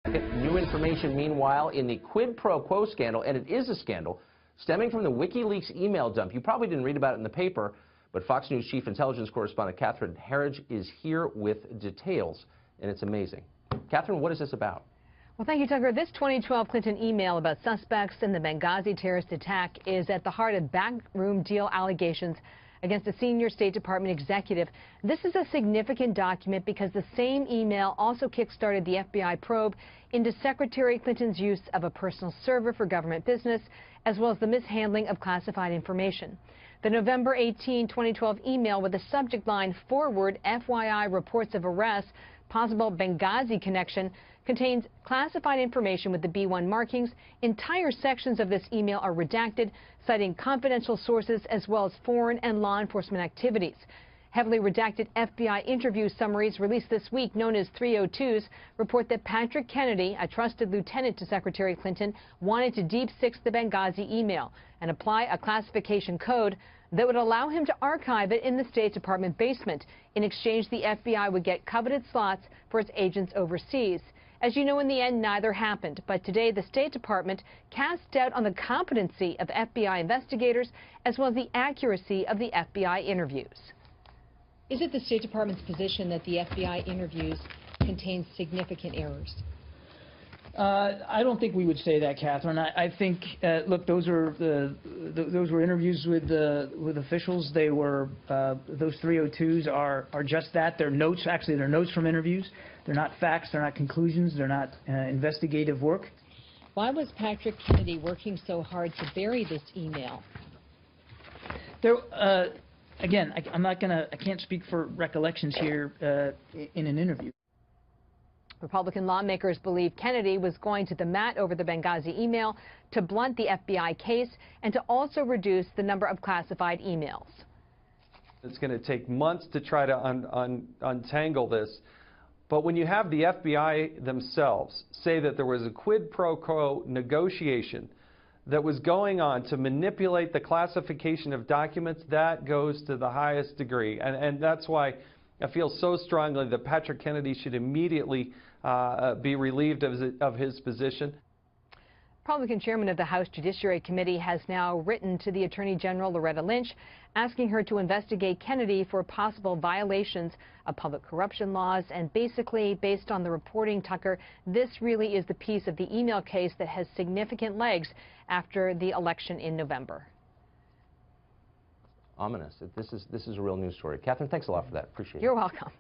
New information, meanwhile, in the quid pro quo scandal, and it is a scandal, stemming from the WikiLeaks email dump. You probably didn't read about it in the paper, but Fox News chief intelligence correspondent Catherine Herridge is here with details, and it's amazing. Catherine, what is this about? Well, thank you, Tucker. This 2012 Clinton email about suspects in the Benghazi terrorist attack is at the heart of backroom deal allegations against a senior State Department executive. This is a significant document because the same email also kickstarted the FBI probe into Secretary Clinton's use of a personal server for government business, as well as the mishandling of classified information. The November 18, 2012 email with the subject line, "Forward FYI reports of arrests, possible Benghazi connection," contains classified information with the B1 markings. Entire sections of this email are redacted, citing confidential sources as well as foreign and law enforcement activities. Heavily redacted FBI interview summaries released this week, known as 302s, report that Patrick Kennedy, a trusted lieutenant to Secretary Clinton, wanted to deep six the Benghazi email and apply a classification code that would allow him to archive it in the State Department basement. In exchange, the FBI would get coveted slots for its agents overseas. As you know, in the end, neither happened. But today, the State Department cast doubt on the competency of FBI investigators as well as the accuracy of the FBI interviews. Is it the State Department's position that the FBI interviews contain significant errors? I don't think we would say that, Catherine. I think, look, those were interviews with officials. They were those 302s are just that. They're notes. Actually, they're notes from interviews. They're not facts. They're not conclusions. They're not investigative work. Why was Patrick Kennedy working so hard to bury this email? There, again, I can't speak for recollections here in an interview. Republican lawmakers believe Kennedy was going to the mat over the Benghazi email to blunt the FBI case and to also reduce the number of classified emails. It's going to take months to try to untangle this. But when you have the FBI themselves say that there was a quid pro quo negotiation that was going on to manipulate the classification of documents, that goes to the highest degree. And that's why I feel so strongly that Patrick Kennedy should immediately be relieved of his position. Republican chairman of the House Judiciary Committee has now written to the Attorney General Loretta Lynch, asking her to investigate Kennedy for possible violations of public corruption laws. And basically, based on the reporting, Tucker, this really is the piece of the email case that has significant legs after the election in November. Ominous. This is a real news story. Catherine, thanks a lot for that. Appreciate it. You're welcome.